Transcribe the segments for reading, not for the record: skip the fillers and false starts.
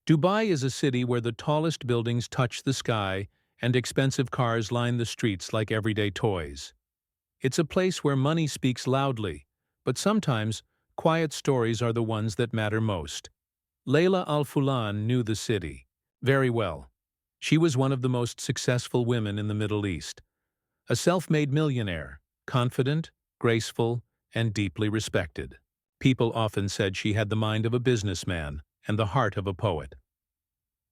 Dubai is a city where the tallest buildings touch the sky and expensive cars line the streets like everyday toys. It's a place where money speaks loudly, but sometimes quiet stories are the ones that matter most. Layla Al-Fulan knew the city very well. She was one of the most successful women in the Middle East, a self-made millionaire, confident, graceful, and deeply respected. People often said she had the mind of a businessman and the heart of a poet.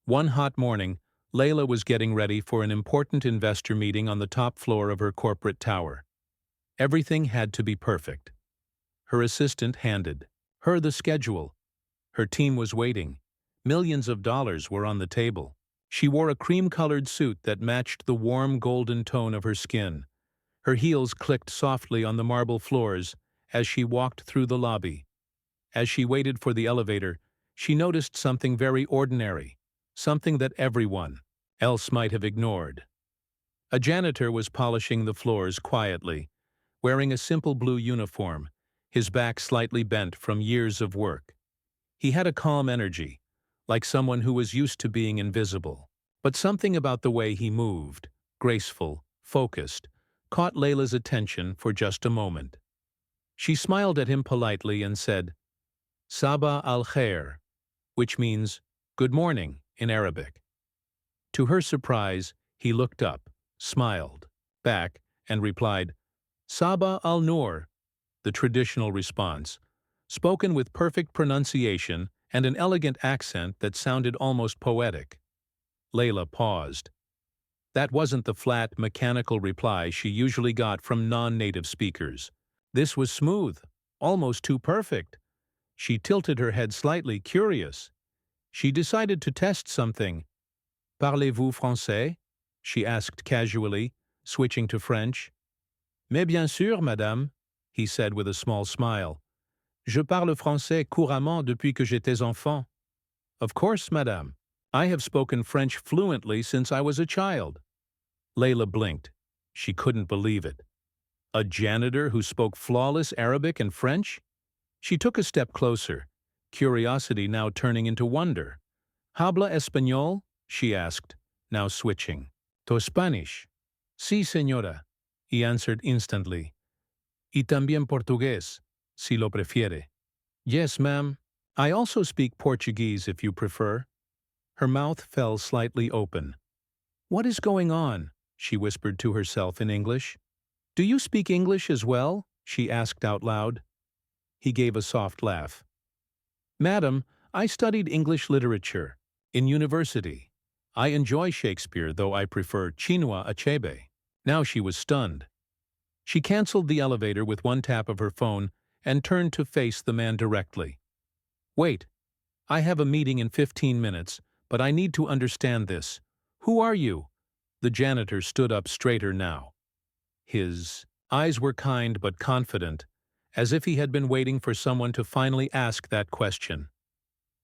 One hot morning, Layla was getting ready for an important investor meeting on the top floor of her corporate tower. Everything had to be perfect. Her assistant handed her the schedule. Her team was waiting. Millions of dollars were on the table. She wore a cream-colored suit that matched the warm golden tone of her skin. Her heels clicked softly on the marble floors as she walked through the lobby. As she waited for the elevator, she noticed something very ordinary, something that everyone else might have ignored. A janitor was polishing the floors quietly, wearing a simple blue uniform, his back slightly bent from years of work. He had a calm energy, like someone who was used to being invisible. But something about the way he moved, graceful, focused, caught Layla's attention for just a moment. She smiled at him politely and said, "Sabah al-khair," which means "good morning" in Arabic. To her surprise, he looked up, smiled back, and replied, "Sabah al-Nur," the traditional response, spoken with perfect pronunciation and an elegant accent that sounded almost poetic. Layla paused. That wasn't the flat, mechanical reply she usually got from non-native speakers. This was smooth, almost too perfect. She tilted her head slightly, curious. She decided to test something. "Parlez-vous français?" she asked casually, switching to French. "Mais bien sûr, madame," he said with a small smile. "Je parle français couramment depuis que j'étais enfant." "Of course, madame. I have spoken French fluently since I was a child." Layla blinked. She couldn't believe it. A janitor who spoke flawless Arabic and French? She took a step closer, curiosity now turning into wonder. "Habla español?" she asked, now switching. "To Spanish?" "Sí, señora," he answered instantly. "Y también portugués, si lo prefiere." "Yes, ma'am. I also speak Portuguese if you prefer." Her mouth fell slightly open. "What is going on?" she whispered to herself in English. "Do you speak English as well?" she asked out loud. He gave a soft laugh. "Madam, I studied English literature in university. I enjoy Shakespeare, though I prefer Chinua Achebe." Now she was stunned. She canceled the elevator with one tap of her phone and turned to face the man directly. "Wait. I have a meeting in 15 minutes, but I need to understand this. Who are you?" The janitor stood up straighter now. His eyes were kind but confident, as if he had been waiting for someone to finally ask that question.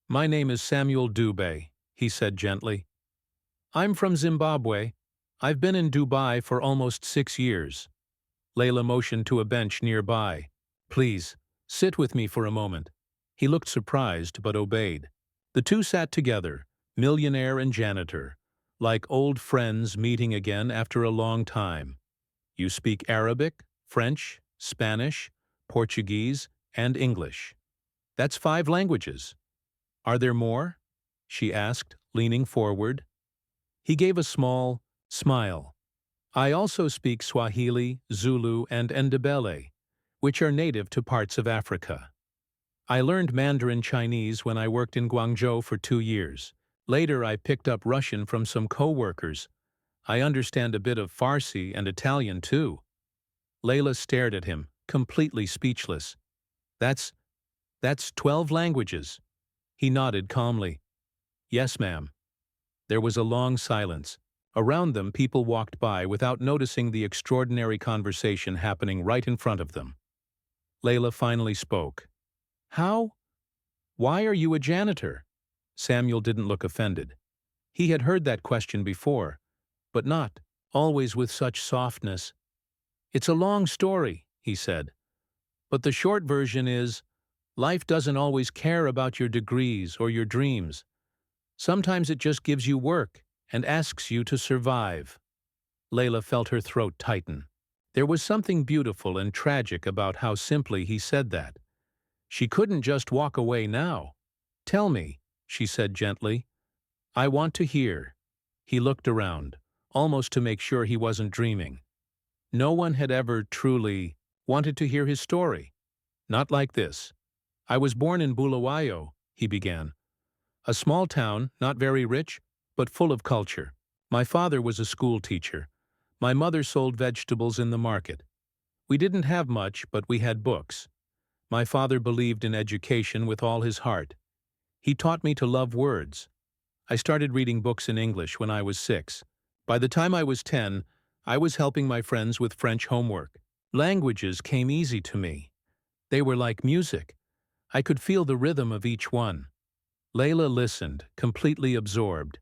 "My name is Samuel Dubé," he said gently. "I'm from Zimbabwe. I've been in Dubai for almost 6 years." Layla motioned to a bench nearby. "Please, sit with me for a moment." He looked surprised but obeyed. The two sat together, millionaire and janitor, like old friends meeting again after a long time. "You speak Arabic, French, Spanish, Portuguese, and English. That's 5 languages. Are there more?" she asked, leaning forward. He gave a small smile. "I also speak Swahili, Zulu, and Ndebele, which are native to parts of Africa. I learned Mandarin Chinese when I worked in Guangzhou for 2 years. Later I picked up Russian from some co-workers. I understand a bit of Farsi and Italian too." Layla stared at him, completely speechless. That's 12 languages." He nodded calmly. "Yes, ma'am." There was a long silence. Around them, people walked by without noticing the extraordinary conversation happening right in front of them. Layla finally spoke. Why are you a janitor?" Samuel didn't look offended. He had heard that question before, but not always with such softness. "It's a long story," he said. "But the short version is, life doesn't always care about your degrees or your dreams. Sometimes it just gives you work and asks you to survive. Layla felt her throat tighten. There was something beautiful and tragic about how simply he said that. She couldn't just walk away now. "Tell me," she said gently. "I want to hear." He looked around, almost to make sure he wasn't dreaming. No one had ever truly wanted to hear his story. Not like this. "I was born in Bulawayo," he began. "A small town, not very rich, but full of culture. My father was a school teacher. My mother sold vegetables in the market. We didn't have much, but we had books. My father believed in education with all his heart. He taught me to love words. I started reading books in English when I was 6. By the time I was 10, I was helping my friends with French homework. Languages came easy to me. They were like music. I could feel the rhythm of each one." Layla listened, completely absorbed.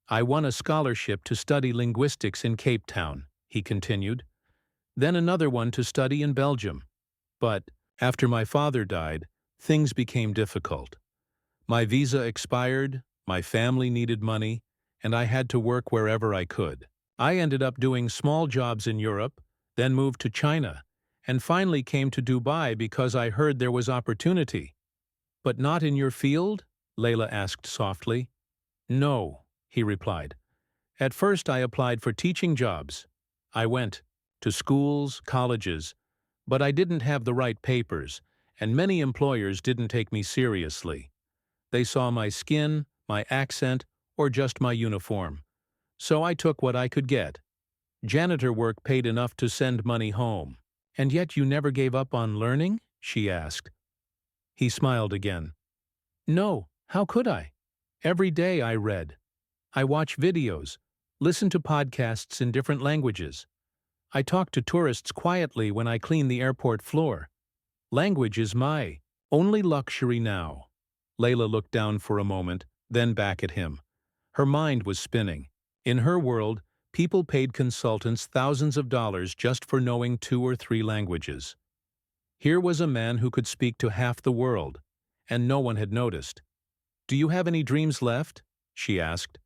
"I won a scholarship to study linguistics in Cape Town," he continued. "Then another one to study in Belgium. But after my father died, things became difficult. My visa expired, my family needed money, and I had to work wherever I could. I ended up doing small jobs in Europe, then moved to China, and finally came to Dubai because I heard there was opportunity." "But not in your field?" Layla asked softly. "No," he replied. "At first I applied for teaching jobs. I went to schools, colleges, but I didn't have the right papers, and many employers didn't take me seriously. They saw my skin, my accent, or just my uniform. So I took what I could get. Janitor work paid enough to send money home." "And yet you never gave up on learning?" she asked. He smiled again. "No, how could I? Every day I read. I watch videos, listen to podcasts in different languages. I talk to tourists quietly when I clean the airport floor. Language is my only luxury now." Layla looked down for a moment, then back at him. Her mind was spinning. In her world, people paid consultants thousands of dollars just for knowing 2 or 3 languages. Here was a man who could speak to half the world, and no one had noticed. "Do you have any dreams left?" she asked.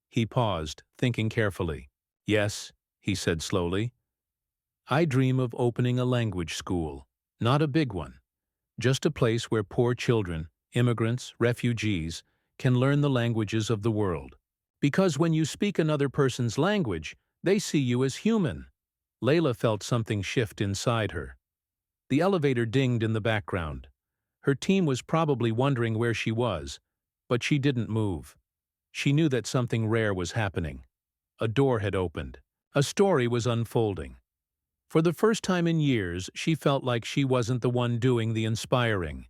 He paused, thinking carefully. "Yes," he said slowly. "I dream of opening a language school. Not a big one. Just a place where poor children, immigrants, refugees, can learn the languages of the world. Because when you speak another person's language, they see you as human." Layla felt something shift inside her. The elevator dinged in the background. Her team was probably wondering where she was, but she didn't move. She knew that something rare was happening. A door had opened. A story was unfolding. For the first time in years, she felt like she wasn't the one doing the inspiring.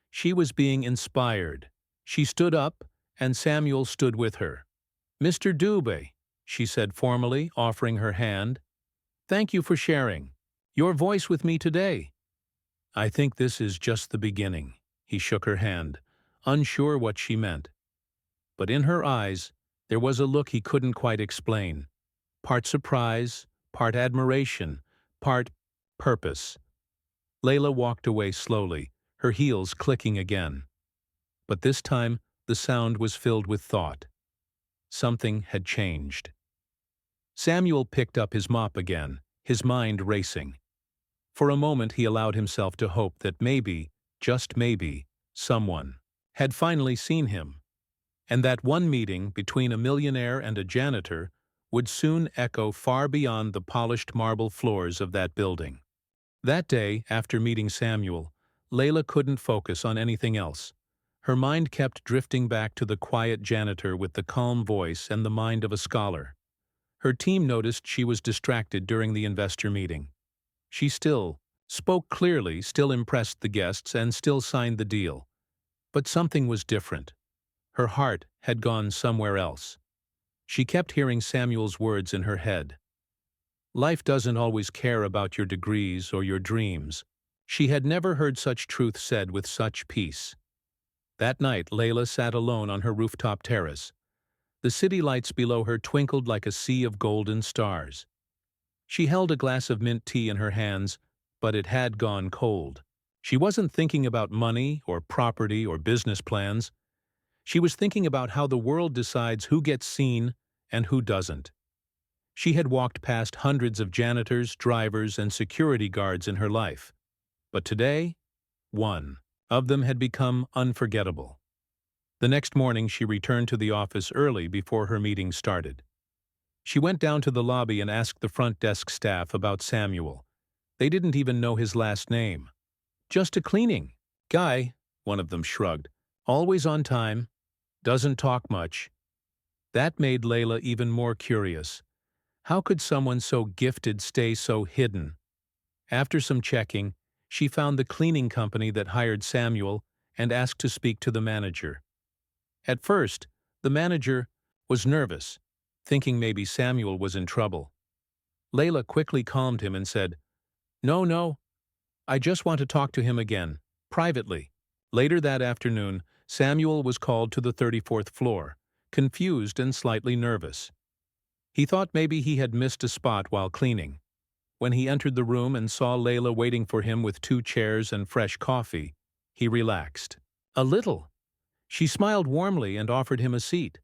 She was being inspired. She stood up, and Samuel stood with her. "Mr. Dubé," she said formally, offering her hand. "Thank you for sharing your voice with me today." "I think this is just the beginning." He shook her hand, unsure what she meant. But in her eyes, there was a look he couldn't quite explain. Part surprise, part admiration, part purpose. Layla walked away slowly, her heels clicking again. But this time, the sound was filled with thought. Something had changed. Samuel picked up his mop again, his mind racing. For a moment he allowed himself to hope that maybe, just maybe, someone had finally seen him, and that one meeting between a millionaire and a janitor would soon echo far beyond the polished marble floors of that building. That day, after meeting Samuel, Layla couldn't focus on anything else. Her mind kept drifting back to the quiet janitor with the calm voice and the mind of a scholar. Her team noticed she was distracted during the investor meeting. She still spoke clearly, still impressed the guests, and still signed the deal. But something was different. Her heart had gone somewhere else. She kept hearing Samuel's words in her head. "Life doesn't always care about your degrees or your dreams." She had never heard such truth said with such peace. That night, Layla sat alone on her rooftop terrace. The city lights below her twinkled like a sea of golden stars. She held a glass of mint tea in her hands, but it had gone cold. She wasn't thinking about money or property or business plans. She was thinking about how the world decides who gets seen and who doesn't. She had walked past hundreds of janitors, drivers, and security guards in her life. But today, one of them had become unforgettable. The next morning, she returned to the office early before her meeting started. She went down to the lobby and asked the front desk staff about Samuel. They didn't even know his last name. "Just a cleaning guy," one of them shrugged. "Always on time. Doesn't talk much." That made Layla even more curious. How could someone so gifted stay so hidden? After some checking, she found the cleaning company that hired Samuel and asked to speak to the manager. At first, the manager was nervous, thinking maybe Samuel was in trouble. Layla quickly calmed him and said, No, I just want to talk to him again, privately." Later that afternoon, Samuel was called to the 34th floor, confused and slightly nervous. He thought maybe he had missed a spot while cleaning. When he entered the room and saw Layla waiting for him with 2 chairs and fresh coffee, he relaxed. A little. She smiled warmly and offered him a seat.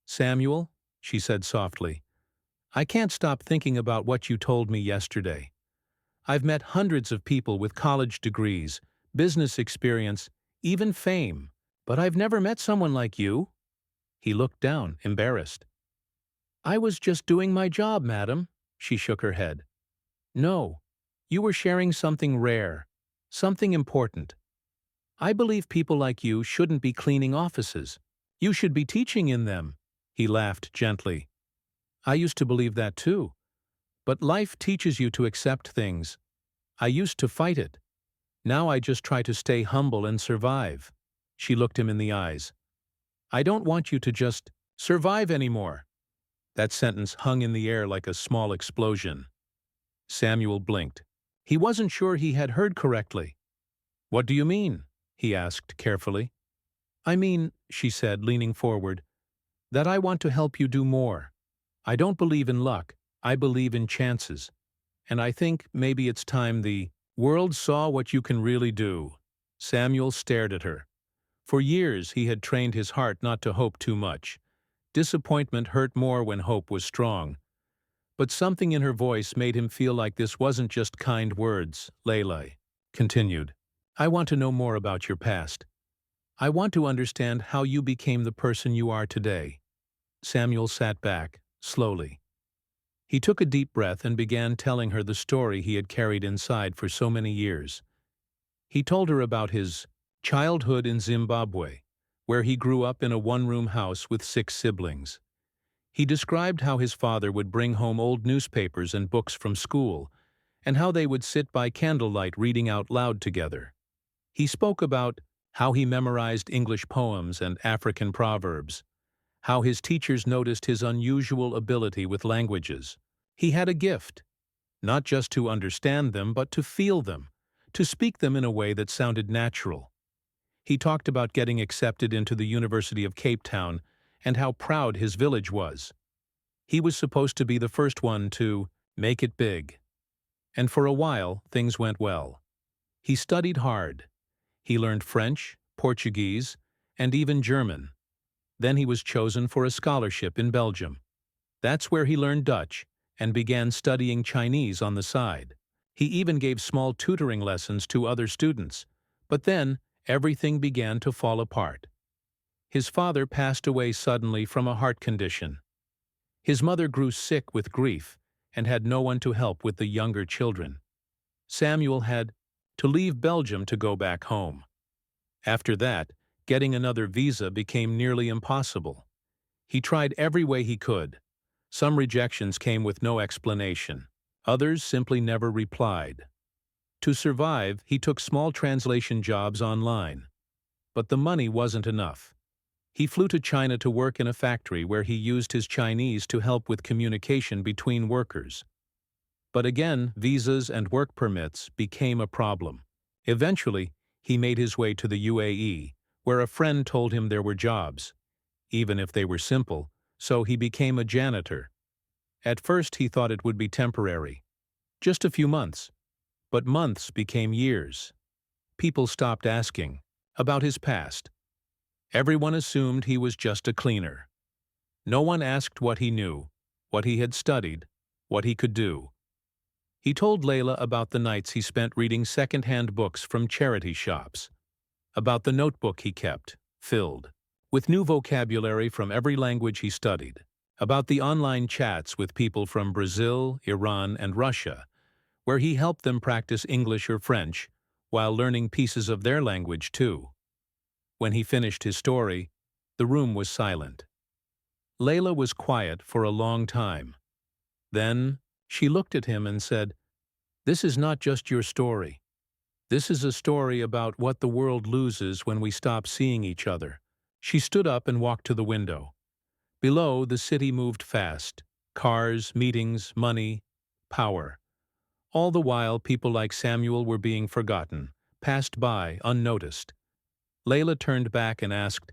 "Samuel," she said softly, "I can't stop thinking about what you told me yesterday. I've met hundreds of people with college degrees, business experience, even fame, but I've never met someone like you." He looked down, embarrassed. "I was just doing my job, madam," she shook her head. "No, you were sharing something rare, something important. I believe people like you shouldn't be cleaning offices. You should be teaching in them." He laughed gently. "I used to believe that too. But life teaches you to accept things. I used to fight it. Now I just try to stay humble and survive." She looked him in the eyes. "I don't want you to just survive anymore." That sentence hung in the air like a small explosion. Samuel blinked. He wasn't sure he had heard correctly. "What do you mean?" he asked carefully. "I mean," she said, leaning forward, "that I want to help you do more. I don't believe in luck. I believe in chances. And I think maybe it's time the world saw what you can really do." Samuel stared at her. For years he had trained his heart not to hope too much. Disappointment hurt more when hope was strong. But something in her voice made him feel like this wasn't just kind words. Layla continued, "I want to know more about your past. I want to understand how you became the person you are today." Samuel sat back, slowly. He took a deep breath and began telling her the story he had carried inside for so many years. He told her about his childhood in Zimbabwe, where he grew up in a one-room house with 6 siblings. He described how his father would bring home old newspapers and books from school, and how they would sit by candlelight reading out loud together. He spoke about how he memorized English poems and African proverbs, how his teachers noticed his unusual ability with languages. He had a gift, not just to understand them, but to feel them, to speak them in a way that sounded natural. He talked about getting accepted into the University of Cape Town and how proud his village was. He was supposed to be the first one to make it big. And for a while, things went well. He studied hard. He learned French, Portuguese, and even German. Then he was chosen for a scholarship in Belgium. That's where he learned Dutch and began studying Chinese on the side. He even gave small tutoring lessons to other students. But then, everything began to fall apart. His father passed away suddenly from a heart condition. His mother grew sick with grief and had no one to help with the younger children. Samuel had to leave Belgium to go back home. After that, getting another visa became nearly impossible. He tried every way he could. Some rejections came with no explanation. Others simply never replied. To survive, he took small translation jobs online. But the money wasn't enough. He flew to China to work in a factory where he used his Chinese to help with communication between workers. But again, visas and work permits became a problem. Eventually, he made his way to the UAE, where a friend told him there were jobs, even if they were simple, so he became a janitor. At first he thought it would be temporary, just a few months, but months became years. People stopped asking about his past. Everyone assumed he was just a cleaner. No one asked what he knew, what he had studied, what he could do. He told Layla about the nights he spent reading second-hand books from charity shops, about the notebook he kept, filled with new vocabulary from every language he studied, about the online chats with people from Brazil, Iran, and Russia, where he helped them practice English or French while learning pieces of their language too. When he finished his story, the room was silent. Layla was quiet for a long time. Then she looked at him and said, "This is not just your story. This is a story about what the world loses when we stop seeing each other." She stood up and walked to the window. Below, the city moved fast. Cars, meetings, money, power. All the while, people like Samuel were being forgotten, passed by, unnoticed. Layla turned back and asked,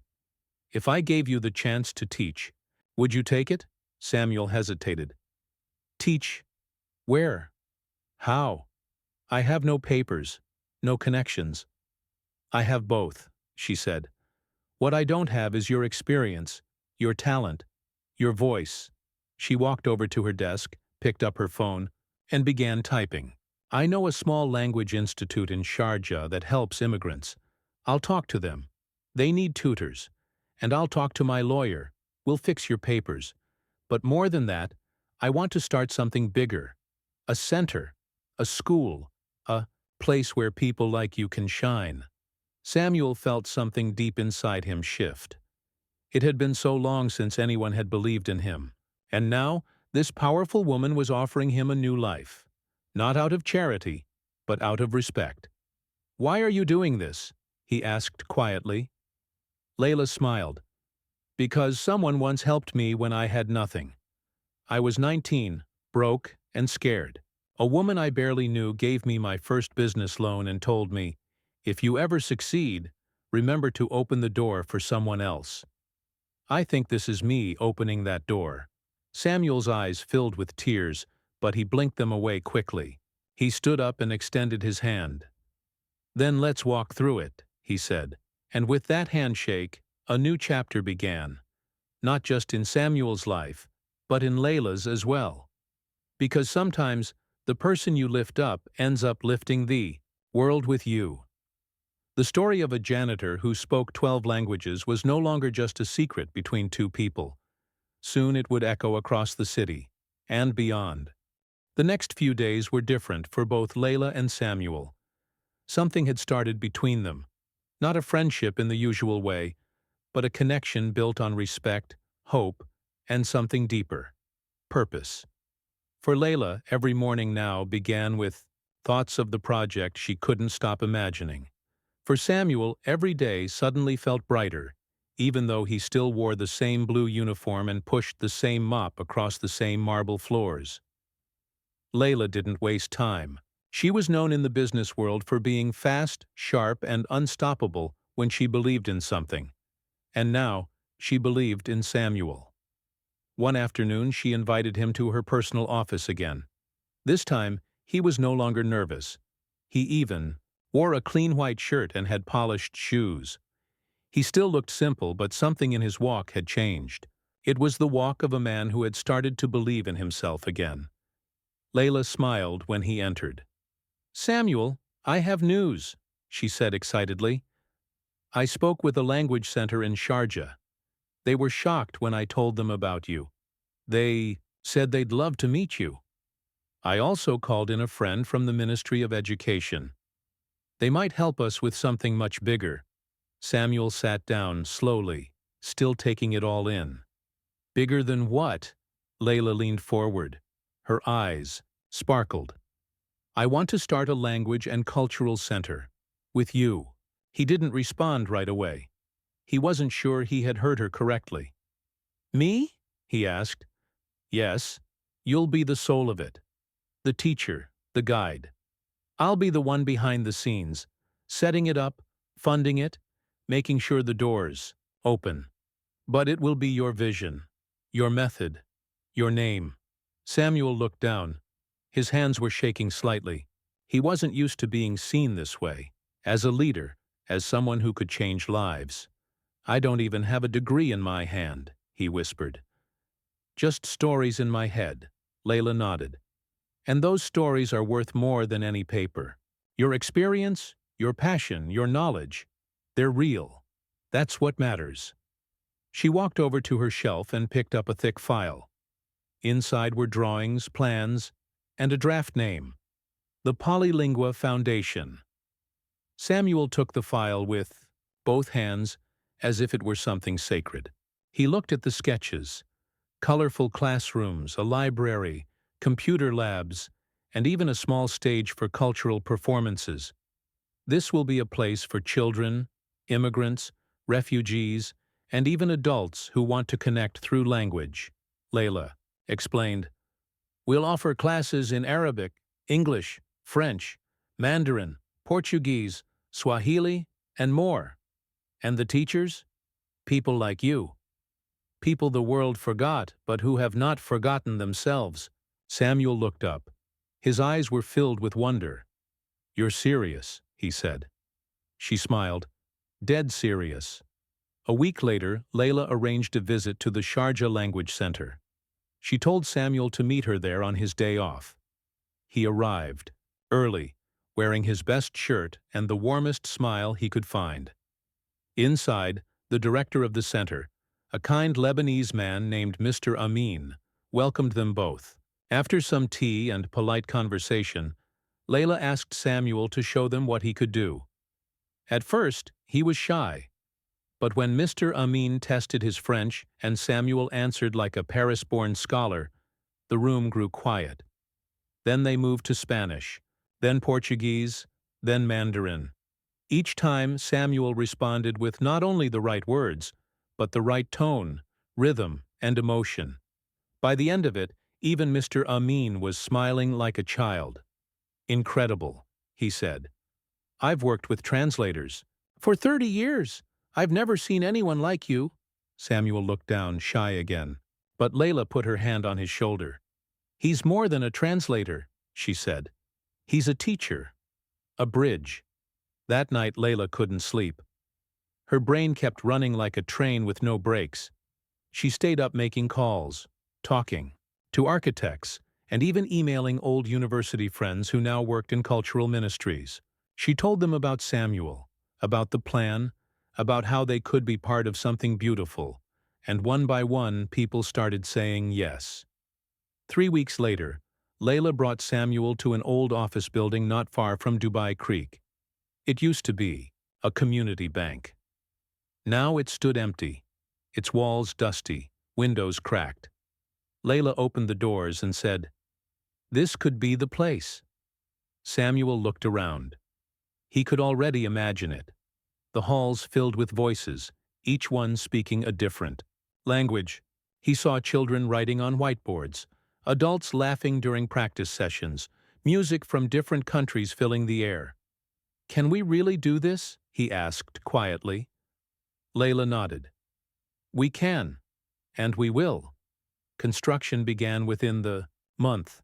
"If I gave you the chance to teach, would you take it?" Samuel hesitated. "Teach? Where? How? I have no papers, no connections." "I have both," she said. "What I don't have is your experience, your talent, your voice." She walked over to her desk, picked up her phone, and began typing. "I know a small language institute in Sharjah that helps immigrants. I'll talk to them. They need tutors. And I'll talk to my lawyer. We'll fix your papers. But more than that, I want to start something bigger. A center, a school, a place where people like you can shine." Samuel felt something deep inside him shift. It had been so long since anyone had believed in him. And now, this powerful woman was offering him a new life. Not out of charity, but out of respect. "Why are you doing this?" he asked quietly. Layla smiled. "Because someone once helped me when I had nothing. I was 19, broke, and scared. A woman I barely knew gave me my first business loan and told me, 'If you ever succeed, remember to open the door for someone else.' I think this is me opening that door." Samuel's eyes filled with tears, but he blinked them away quickly. He stood up and extended his hand. "Then let's walk through it," he said. And with that handshake, a new chapter began. Not just in Samuel's life, but in Layla's as well. Because sometimes, the person you lift up ends up lifting the world with you. The story of a janitor who spoke 12 languages was no longer just a secret between two people. Soon it would echo across the city, and beyond. The next few days were different for both Layla and Samuel. Something had started between them. Not a friendship in the usual way, but a connection built on respect, hope, and something deeper: purpose. For Layla, every morning now began with thoughts of the project she couldn't stop imagining. For Samuel, every day suddenly felt brighter, even though he still wore the same blue uniform and pushed the same mop across the same marble floors. Layla didn't waste time. She was known in the business world for being fast, sharp, and unstoppable when she believed in something. And now, she believed in Samuel. One afternoon, she invited him to her personal office again. This time, he was no longer nervous. He even wore a clean white shirt and had polished shoes. He still looked simple, but something in his walk had changed. It was the walk of a man who had started to believe in himself again. Layla smiled when he entered. "Samuel, I have news," she said excitedly. "I spoke with a language center in Sharjah. They were shocked when I told them about you. They said they'd love to meet you. I also called in a friend from the Ministry of Education. They might help us with something much bigger." Samuel sat down slowly, still taking it all in. "Bigger than what?" Layla leaned forward. Her eyes sparkled. "I want to start a language and cultural center. With you." He didn't respond right away. He wasn't sure he had heard her correctly. "Me?" he asked. "Yes. You'll be the soul of it. The teacher, the guide. I'll be the one behind the scenes, setting it up, funding it, making sure the doors open. But it will be your vision, your method, your name." Samuel looked down. His hands were shaking slightly. He wasn't used to being seen this way, as a leader, as someone who could change lives. I don't even have a degree in my hand, he whispered. Just stories in my head, Layla nodded. And those stories are worth more than any paper. Your experience, your passion, your knowledge, they're real. That's what matters. She walked over to her shelf and picked up a thick file. Inside were drawings, plans, and a draft name. The Polylingua Foundation. Samuel took the file with both hands as if it were something sacred. He looked at the sketches, colorful classrooms, a library, computer labs, and even a small stage for cultural performances. This will be a place for children, immigrants, refugees, and even adults who want to connect through language. Layla explained, "We'll offer classes in Arabic, English, French, Mandarin, Portuguese, Swahili, and more. And the teachers? People like you. People the world forgot, but who have not forgotten themselves." Samuel looked up. His eyes were filled with wonder. "You're serious," he said. She smiled. "Dead serious." A week later, Layla arranged a visit to the Sharjah Language Center. She told Samuel to meet her there on his day off. He arrived, early, wearing his best shirt and the warmest smile he could find. Inside, the director of the center, a kind Lebanese man named Mr. Amin, welcomed them both. After some tea and polite conversation, Layla asked Samuel to show them what he could do. At first, he was shy. But when Mr. Amin tested his French and Samuel answered like a Paris-born scholar, the room grew quiet. Then they moved to Spanish, then Portuguese, then Mandarin. Each time, Samuel responded with not only the right words, but the right tone, rhythm, and emotion. By the end of it, even Mr. Amin was smiling like a child. "Incredible," he said. "I've worked with translators. For 30 years. I've never seen anyone like you." Samuel looked down, shy again. But Layla put her hand on his shoulder. "He's more than a translator," she said. "He's a teacher. A bridge." That night Layla couldn't sleep. Her brain kept running like a train with no brakes. She stayed up making calls, talking, to architects, and even emailing old university friends who now worked in cultural ministries. She told them about Samuel, about the plan, about how they could be part of something beautiful, and one by one people started saying yes. 3 weeks later, Layla brought Samuel to an old office building not far from Dubai Creek. It used to be a community bank. Now it stood empty, its walls dusty, windows cracked. Layla opened the doors and said, "This could be the place." Samuel looked around. He could already imagine it. The halls filled with voices, each one speaking a different language. He saw children writing on whiteboards, adults laughing during practice sessions, music from different countries filling the air. "Can we really do this?" he asked quietly. Layla nodded. "We can, and we will." Construction began within the month.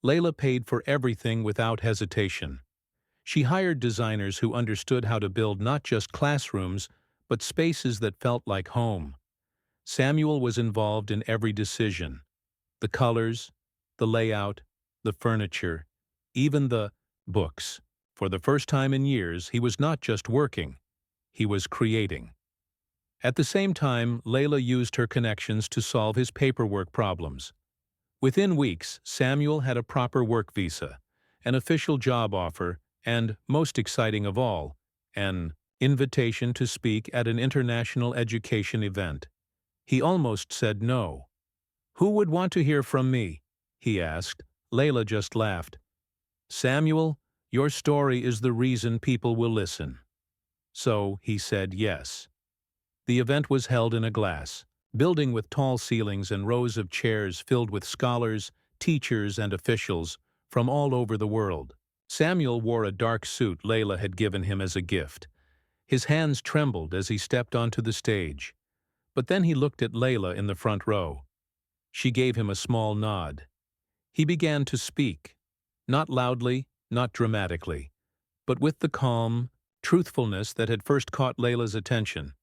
Layla paid for everything without hesitation. She hired designers who understood how to build not just classrooms, but spaces that felt like home. Samuel was involved in every decision. The colors, the layout, the furniture, even the books. For the first time in years, he was not just working, he was creating. At the same time, Layla used her connections to solve his paperwork problems. Within weeks, Samuel had a proper work visa, an official job offer, and, most exciting of all, an invitation to speak at an international education event. He almost said no. "Who would want to hear from me?" he asked. Layla just laughed. "Samuel, your story is the reason people will listen." So he said yes. The event was held in a glass building with tall ceilings and rows of chairs filled with scholars, teachers, and officials from all over the world. Samuel wore a dark suit Layla had given him as a gift. His hands trembled as he stepped onto the stage. But then he looked at Layla in the front row. She gave him a small nod. He began to speak, not loudly, not dramatically, but with the calm, truthfulness that had first caught Layla's attention.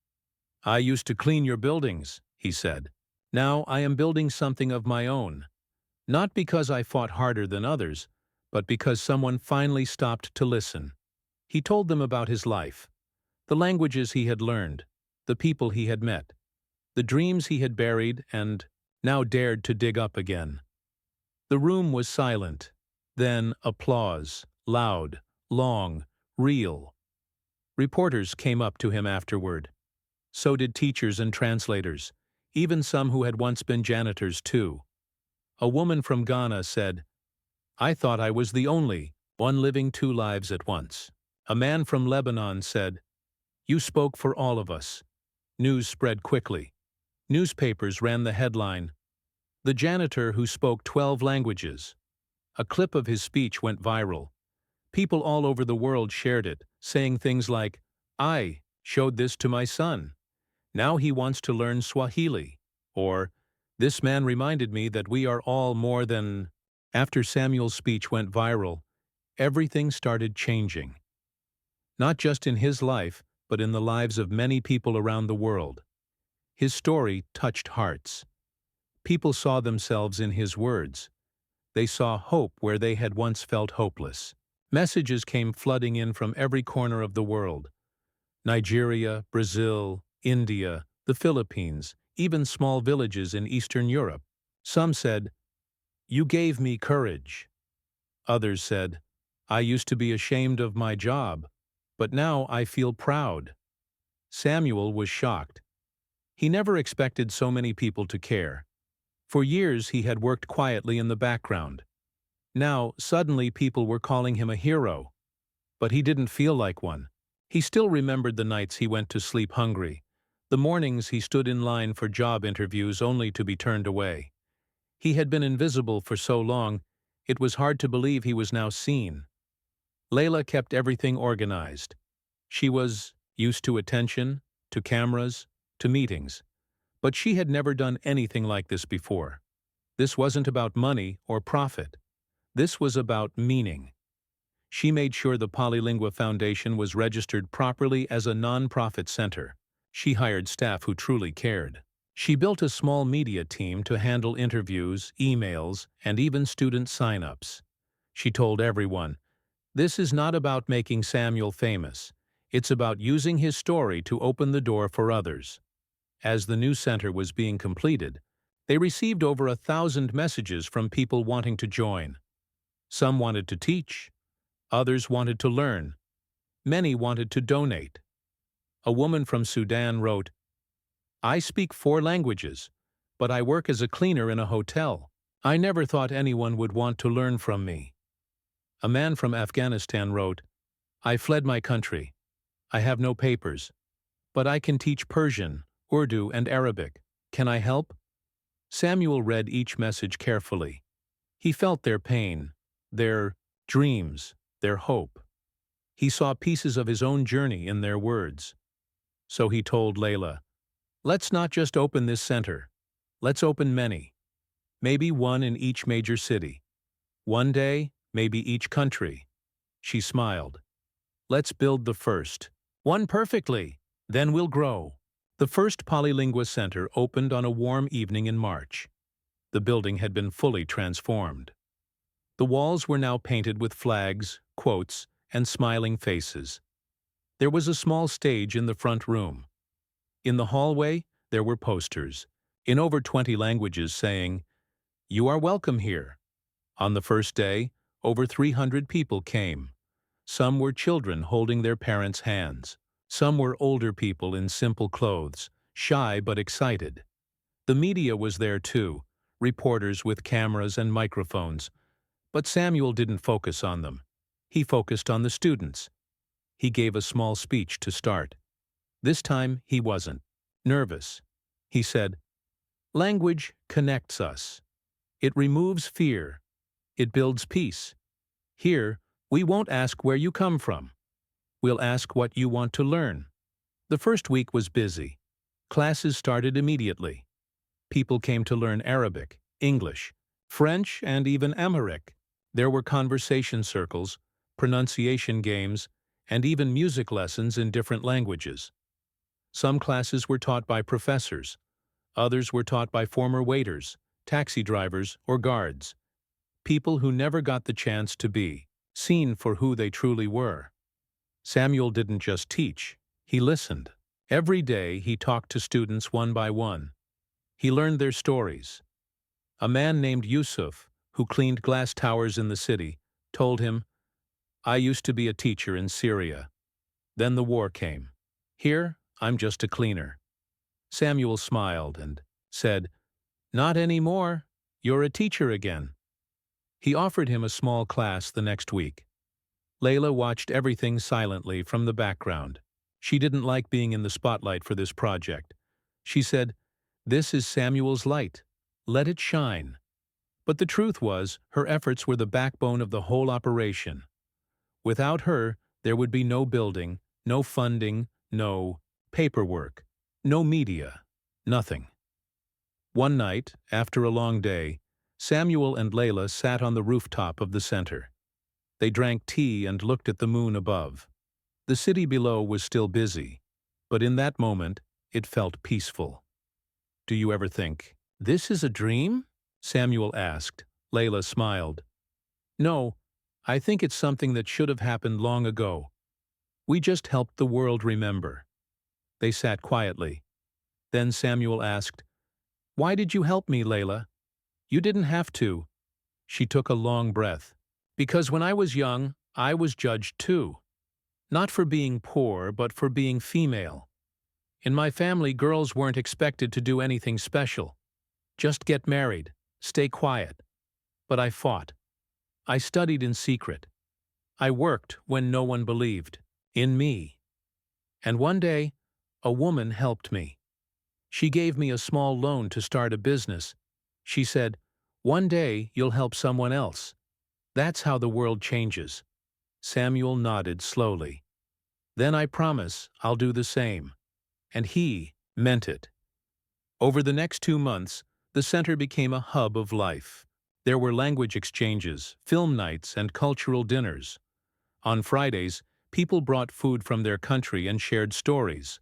"I used to clean your buildings," he said. "Now I am building something of my own. Not because I fought harder than others, but because someone finally stopped to listen." He told them about his life, the languages he had learned, the people he had met, the dreams he had buried and now dared to dig up again. The room was silent. Then applause, loud, long, real. Reporters came up to him afterward. So did teachers and translators, even some who had once been janitors too. A woman from Ghana said, "I thought I was the only one living two lives at once." A man from Lebanon said, "You spoke for all of us." News spread quickly. Newspapers ran the headline, "The janitor who spoke 12 languages." A clip of his speech went viral. People all over the world shared it, saying things like, "I showed this to my son. Now he wants to learn Swahili." Or, "This man reminded me that we are all more than—" After Samuel's speech went viral, everything started changing. Not just in his life, but in the lives of many people around the world. His story touched hearts. People saw themselves in his words. They saw hope where they had once felt hopeless. Messages came flooding in from every corner of the world. Nigeria, Brazil, India, the Philippines, even small villages in Eastern Europe. Some said, "You gave me courage." Others said, "I used to be ashamed of my job, but now I feel proud." Samuel was shocked. He never expected so many people to care. For years he had worked quietly in the background. Now, suddenly people were calling him a hero. But he didn't feel like one. He still remembered the nights he went to sleep hungry, the mornings he stood in line for job interviews only to be turned away. He had been invisible for so long, it was hard to believe he was now seen. Layla kept everything organized. She was used to attention, to cameras, to meetings. But she had never done anything like this before. This wasn't about money or profit. This was about meaning. She made sure the Polylingua Foundation was registered properly as a non-profit center. She hired staff who truly cared. She built a small media team to handle interviews, emails, and even student sign-ups. She told everyone, "This is not about making Samuel famous. It's about using his story to open the door for others." As the new center was being completed, they received over 1,000 messages from people wanting to join. Some wanted to teach. Others wanted to learn. Many wanted to donate. A woman from Sudan wrote, "I speak 4 languages, but I work as a cleaner in a hotel. I never thought anyone would want to learn from me." A man from Afghanistan wrote, "I fled my country. I have no papers, but I can teach Persian, Urdu, and Arabic. Can I help?" Samuel read each message carefully. He felt their pain, their dreams, their hope. He saw pieces of his own journey in their words. So he told Layla, "Let's not just open this center. Let's open many. Maybe one in each major city. One day, maybe each country." She smiled. "Let's build the first. One perfectly. Then we'll grow." The first Polylingua Center opened on a warm evening in March. The building had been fully transformed. The walls were now painted with flags, quotes, and smiling faces. There was a small stage in the front room. In the hallway, there were posters, in over 20 languages saying, "You are welcome here." On the first day, over 300 people came. Some were children holding their parents' hands. Some were older people in simple clothes, shy but excited. The media was there too, reporters with cameras and microphones. But Samuel didn't focus on them. He focused on the students. He gave a small speech to start. This time he wasn't nervous. He said, "Language connects us. It removes fear. It builds peace. Here, we won't ask where you come from. We'll ask what you want to learn." The first week was busy. Classes started immediately. People came to learn Arabic, English, French, and even Amharic. There were conversation circles, pronunciation games, and even music lessons in different languages. Some classes were taught by professors, others were taught by former waiters, taxi drivers, or guards, people who never got the chance to be seen for who they truly were. Samuel didn't just teach, he listened. Every day he talked to students one by one. He learned their stories. A man named Yusuf, who cleaned glass towers in the city, told him, "I used to be a teacher in Syria. Then the war came. Here, I'm just a cleaner." Samuel smiled and said, "Not anymore. You're a teacher again." He offered him a small class the next week. Layla watched everything silently from the background. She didn't like being in the spotlight for this project. She said, "This is Samuel's light. Let it shine." But the truth was, her efforts were the backbone of the whole operation. Without her, there would be no building, no funding, no paperwork, no media, nothing. One night, after a long day, Samuel and Layla sat on the rooftop of the center. They drank tea and looked at the moon above. The city below was still busy, but in that moment, it felt peaceful. "Do you ever think, 'This is a dream?'" Samuel asked. Layla smiled. "No, I think it's something that should have happened long ago. We just helped the world remember." They sat quietly. Then Samuel asked, "Why did you help me, Layla?" "You didn't have to." She took a long breath. "Because when I was young, I was judged too. Not for being poor, but for being female. In my family, girls weren't expected to do anything special. Just get married, stay quiet. But I fought. I studied in secret. I worked when no one believed in me. And one day, a woman helped me. She gave me a small loan to start a business. She said, 'One day you'll help someone else.' That's how the world changes." Samuel nodded slowly. "Then I promise I'll do the same." And he meant it. Over the next 2 months, the center became a hub of life. There were language exchanges, film nights, and cultural dinners. On Fridays, people brought food from their country and shared stories.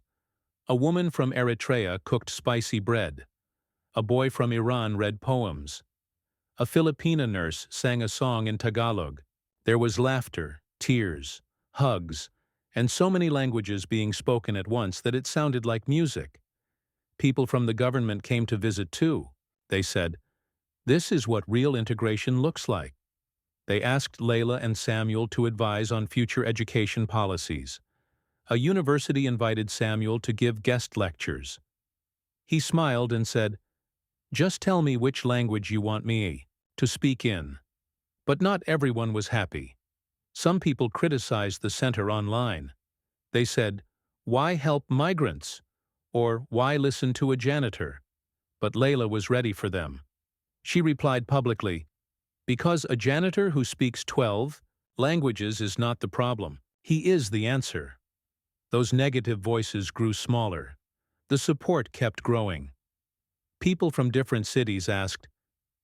A woman from Eritrea cooked spicy bread. A boy from Iran read poems. A Filipina nurse sang a song in Tagalog. There was laughter, tears, hugs, and so many languages being spoken at once that it sounded like music. People from the government came to visit too. They said, "This is what real integration looks like." They asked Layla and Samuel to advise on future education policies. A university invited Samuel to give guest lectures. He smiled and said, "Just tell me which language you want me to speak in." But not everyone was happy. Some people criticized the center online. They said, "Why help migrants?" Or "Why listen to a janitor?" But Layla was ready for them. She replied publicly, "Because a janitor who speaks 12 languages is not the problem. He is the answer." Those negative voices grew smaller. The support kept growing. People from different cities asked,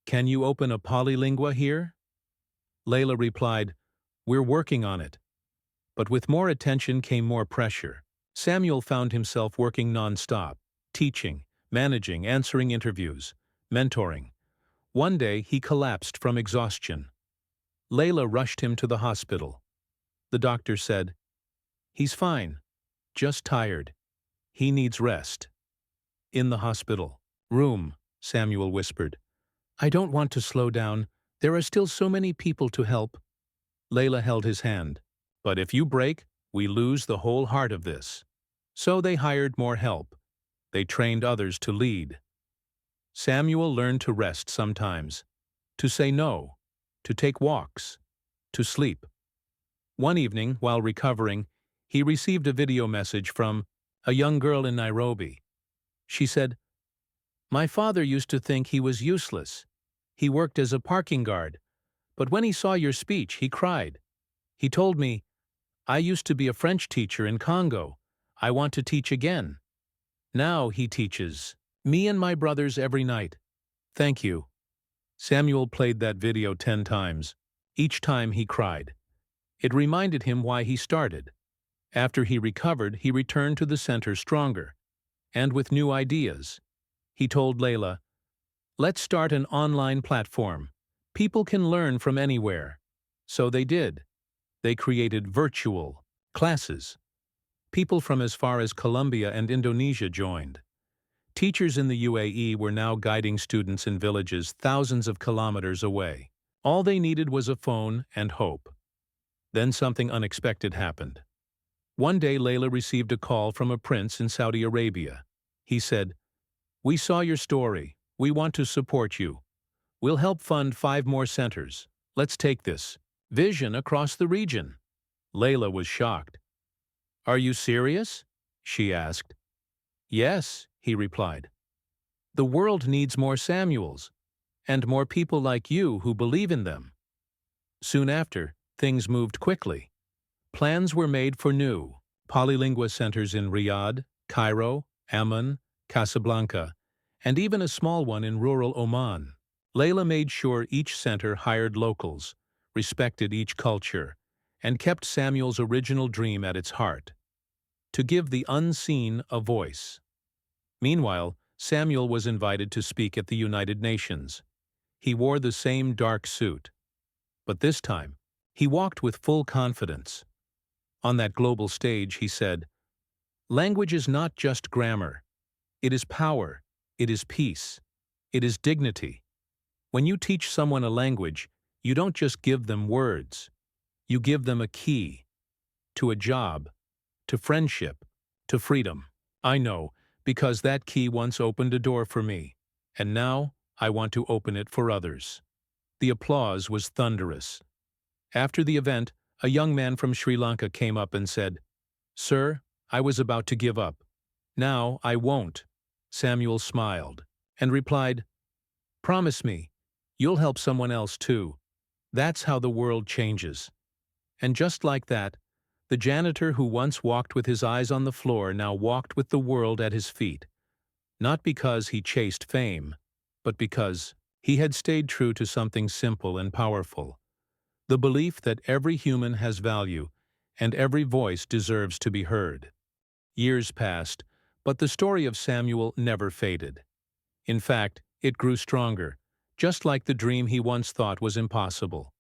"Can you open a polylingua here?" Layla replied, "We're working on it." But with more attention came more pressure. Samuel found himself working non-stop, teaching, managing, answering interviews, mentoring. One day he collapsed from exhaustion. Layla rushed him to the hospital. The doctor said, "He's fine, just tired. He needs rest." In the hospital room, Samuel whispered, "I don't want to slow down. There are still so many people to help." Layla held his hand. "But if you break, we lose the whole heart of this." So they hired more help. They trained others to lead. Samuel learned to rest sometimes, to say no, to take walks, to sleep. One evening, while recovering, he received a video message from a young girl in Nairobi. She said, "My father used to think he was useless. He worked as a parking guard. But when he saw your speech, he cried. He told me, 'I used to be a French teacher in Congo. I want to teach again.' Now he teaches me and my brothers every night. Thank you." Samuel played that video 10 times. Each time he cried. It reminded him why he started. After he recovered, he returned to the center stronger, and with new ideas. He told Layla, "Let's start an online platform. People can learn from anywhere." So they did. They created virtual classes. People from as far as Colombia and Indonesia joined. Teachers in the UAE were now guiding students in villages thousands of kilometers away. All they needed was a phone and hope. Then something unexpected happened. One day Layla received a call from a prince in Saudi Arabia. He said, "We saw your story. We want to support you. We'll help fund 5 more centers. Let's take this vision across the region." Layla was shocked. "Are you serious?" she asked. "Yes," he replied. "The world needs more Samuels, and more people like you who believe in them." Soon after, things moved quickly. Plans were made for new polylingua centers in Riyadh, Cairo, Amman, Casablanca, and even a small one in rural Oman. Layla made sure each center hired locals, respected each culture, and kept Samuel's original dream at its heart: to give the unseen a voice. Meanwhile, Samuel was invited to speak at the United Nations. He wore the same dark suit, but this time, he walked with full confidence. On that global stage, he said, "Language is not just grammar. It is power. It is peace. It is dignity. When you teach someone a language, you don't just give them words. You give them a key to a job, to friendship, to freedom. I know, because that key once opened a door for me, and now I want to open it for others." The applause was thunderous. After the event, a young man from Sri Lanka came up and said, "Sir, I was about to give up. Now I won't." Samuel smiled and replied, "Promise me, you'll help someone else too. That's how the world changes." And just like that, the janitor who once walked with his eyes on the floor now walked with the world at his feet, not because he chased fame, but because he had stayed true to something simple and powerful: the belief that every human has value and every voice deserves to be heard. Years passed, but the story of Samuel never faded. In fact, it grew stronger, just like the dream he once thought was impossible.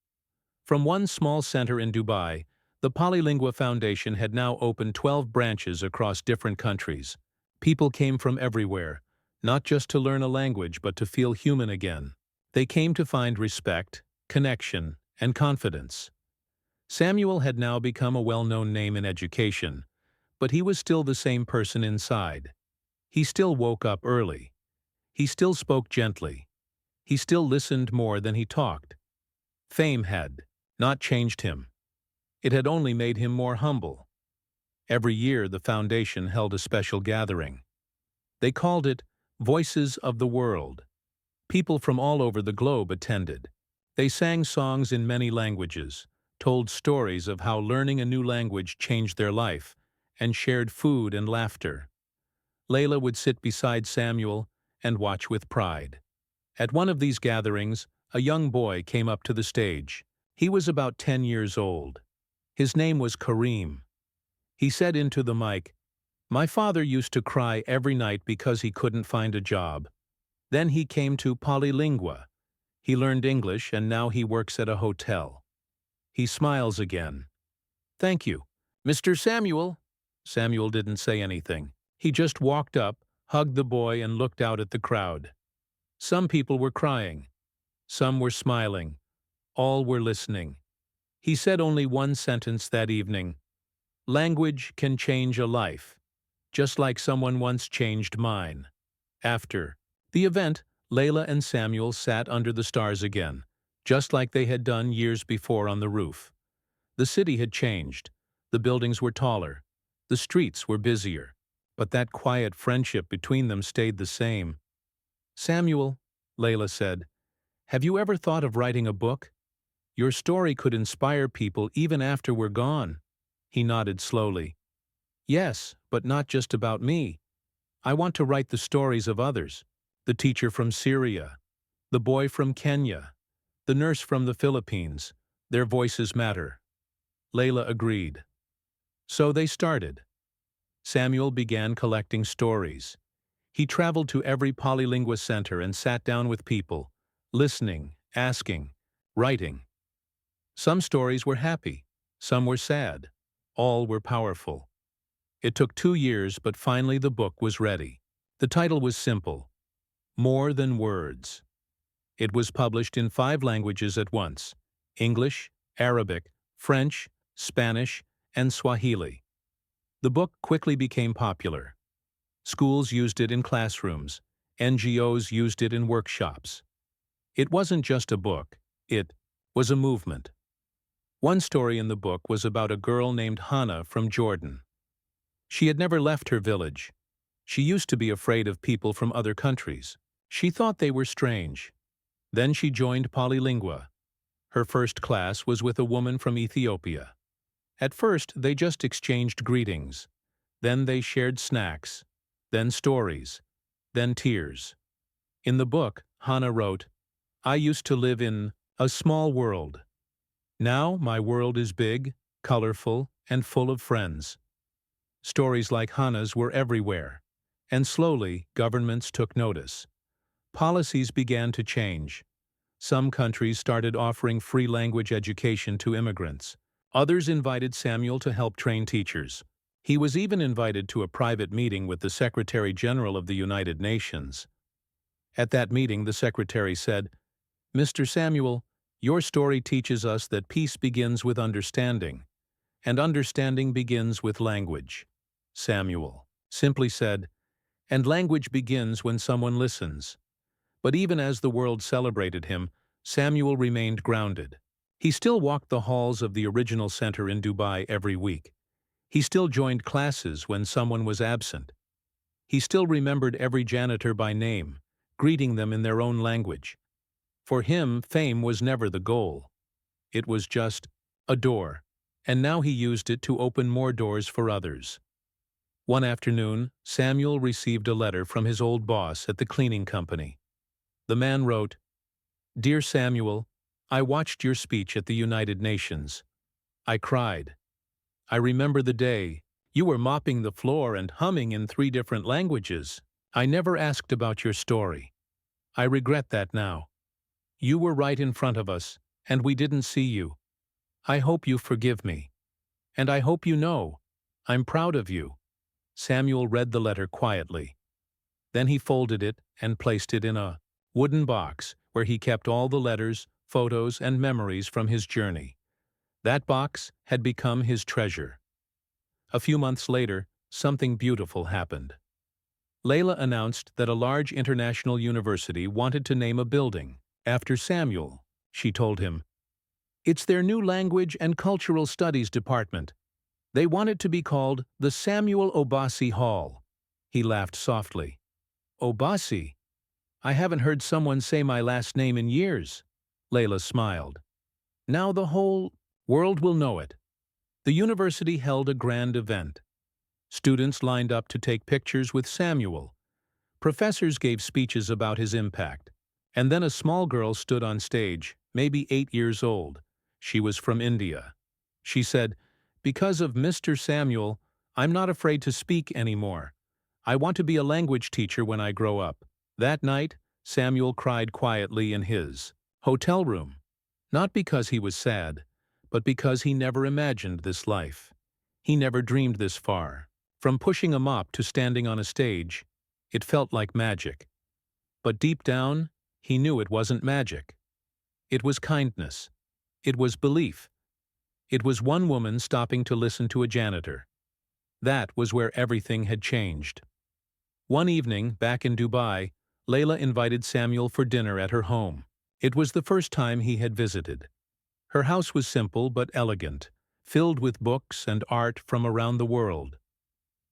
From one small center in Dubai, the Polylingua Foundation had now opened 12 branches across different countries. People came from everywhere, not just to learn a language but to feel human again. They came to find respect, connection, and confidence. Samuel had now become a well-known name in education, but he was still the same person inside. He still woke up early. He still spoke gently. He still listened more than he talked. Fame had not changed him. It had only made him more humble. Every year the foundation held a special gathering. They called it Voices of the World. People from all over the globe attended. They sang songs in many languages, told stories of how learning a new language changed their life, and shared food and laughter. Layla would sit beside Samuel and watch with pride. At one of these gatherings, a young boy came up to the stage. He was about 10 years old. His name was Kareem. He said into the mic, "My father used to cry every night because he couldn't find a job. Then he came to Polylingua. He learned English and now he works at a hotel." He smiles again. "Thank you, Mr. Samuel." Samuel didn't say anything. He just walked up, hugged the boy, and looked out at the crowd. Some people were crying. Some were smiling. All were listening. He said only one sentence that evening: "Language can change a life, just like someone once changed mine." After the event, Layla and Samuel sat under the stars again, just like they had done years before on the roof. The city had changed. The buildings were taller. The streets were busier. But that quiet friendship between them stayed the same. "Samuel," Layla said, "have you ever thought of writing a book? Your story could inspire people even after we're gone." He nodded slowly. "Yes, but not just about me. I want to write the stories of others. The teacher from Syria, the boy from Kenya, the nurse from the Philippines. Their voices matter." Layla agreed. So they started. Samuel began collecting stories. He traveled to every polylingua center and sat down with people, listening, asking, writing. Some stories were happy, some were sad, all were powerful. It took 2 years, but finally the book was ready. The title was simple: More Than Words. It was published in 5 languages at once: English, Arabic, French, Spanish, and Swahili. The book quickly became popular. Schools used it in classrooms. NGOs used it in workshops. It wasn't just a book, it was a movement. One story in the book was about a girl named Hannah from Jordan. She had never left her village. She used to be afraid of people from other countries. She thought they were strange. Then she joined Polylingua. Her first class was with a woman from Ethiopia. At first, they just exchanged greetings. Then they shared snacks. Then stories. Then tears. In the book, Hannah wrote, "I used to live in a small world. Now my world is big, colorful, and full of friends." Stories like Hannah's were everywhere, and slowly governments took notice. Policies began to change. Some countries started offering free language education to immigrants. Others invited Samuel to help train teachers. He was even invited to a private meeting with the Secretary General of the United Nations. At that meeting, the secretary said, "Mr. Samuel, your story teaches us that peace begins with understanding, and understanding begins with language." Samuel simply said, "And language begins when someone listens." But even as the world celebrated him, Samuel remained grounded. He still walked the halls of the original center in Dubai every week. He still joined classes when someone was absent. He still remembered every janitor by name, greeting them in their own language. For him, fame was never the goal. It was just a door, and now he used it to open more doors for others. One afternoon, Samuel received a letter from his old boss at the cleaning company. The man wrote, "Dear Samuel, I watched your speech at the United Nations. I cried. I remember the day you were mopping the floor and humming in 3 different languages. I never asked about your story. I regret that now. You were right in front of us, and we didn't see you. I hope you forgive me. And I hope you know, I'm proud of you." Samuel read the letter quietly. Then he folded it and placed it in a wooden box where he kept all the letters, photos, and memories from his journey. That box had become his treasure. A few months later, something beautiful happened. Layla announced that a large international university wanted to name a building after Samuel. She told him, "It's their new language and cultural studies department. They want it to be called the Samuel Obasi Hall." He laughed softly. "Obasi? I haven't heard someone say my last name in years." Layla smiled. "Now the whole world will know it." The university held a grand event. Students lined up to take pictures with Samuel. Professors gave speeches about his impact. And then a small girl stood on stage, maybe 8 years old. She was from India. She said, "Because of Mr. Samuel, I'm not afraid to speak anymore. I want to be a language teacher when I grow up." That night, Samuel cried quietly in his hotel room. Not because he was sad, but because he never imagined this life. He never dreamed this far. From pushing a mop to standing on a stage, it felt like magic. But deep down, he knew it wasn't magic. It was kindness. It was belief. It was one woman stopping to listen to a janitor. That was where everything had changed. One evening, back in Dubai, Layla invited Samuel for dinner at her home. It was the first time he had visited. Her house was simple but elegant, filled with books and art from around the world.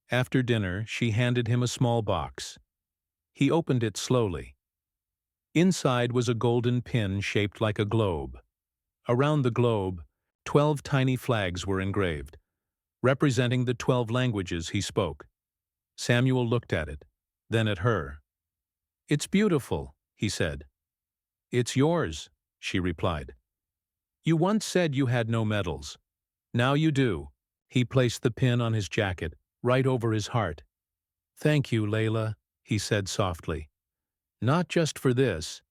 After dinner, she handed him a small box. He opened it slowly. Inside was a golden pin shaped like a globe. Around the globe, 12 tiny flags were engraved, representing the 12 languages he spoke. Samuel looked at it, then at her. "It's beautiful," he said. "It's yours," she replied. "You once said you had no medals. Now you do." He placed the pin on his jacket, right over his heart. "Thank you, Layla," he said softly. "Not just for this,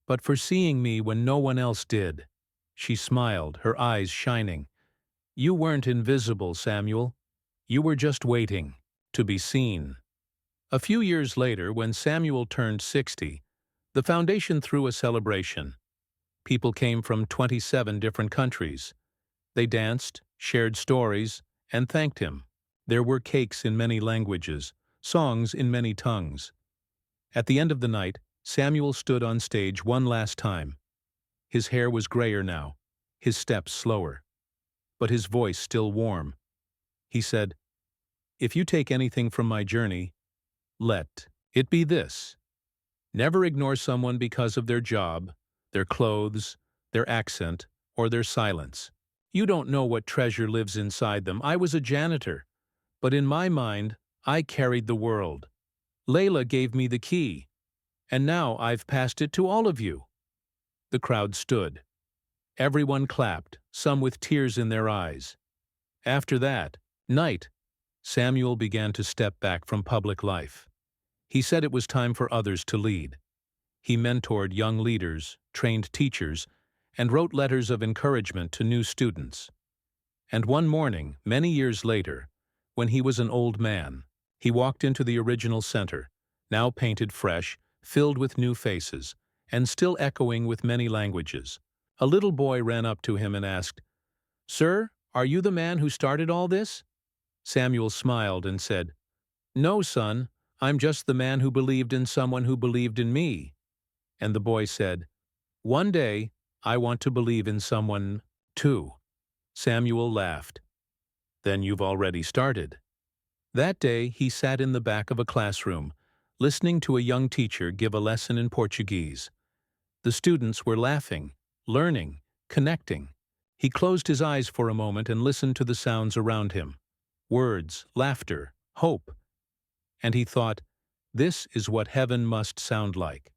but for seeing me when no one else did." She smiled, her eyes shining. "You weren't invisible, Samuel. You were just waiting to be seen." A few years later, when Samuel turned 60, the foundation threw a celebration. People came from 27 different countries. They danced, shared stories, and thanked him. There were cakes in many languages, songs in many tongues. At the end of the night, Samuel stood on stage one last time. His hair was grayer now, his steps slower, but his voice still warm. He said, "If you take anything from my journey, let it be this. Never ignore someone because of their job, their clothes, their accent, or their silence. You don't know what treasure lives inside them. I was a janitor, but in my mind, I carried the world. Layla gave me the key, and now I've passed it to all of you." The crowd stood. Everyone clapped, some with tears in their eyes. After that night, Samuel began to step back from public life. He said it was time for others to lead. He mentored young leaders, trained teachers, and wrote letters of encouragement to new students. And one morning, many years later, when he was an old man, he walked into the original center, now painted fresh, filled with new faces, and still echoing with many languages. A little boy ran up to him and asked, "Sir, are you the man who started all this?" Samuel smiled and said, "No, son, I'm just the man who believed in someone who believed in me." And the boy said, "One day, I want to believe in someone, too." Samuel laughed. "Then you've already started." That day, he sat in the back of a classroom, listening to a young teacher give a lesson in Portuguese. The students were laughing, learning, connecting. He closed his eyes for a moment and listened to the sounds around him. Words, laughter, hope. And he thought, this is what heaven must sound like.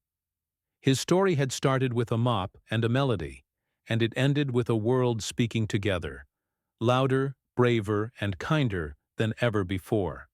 His story had started with a mop and a melody, and it ended with a world speaking together, louder, braver, and kinder than ever before.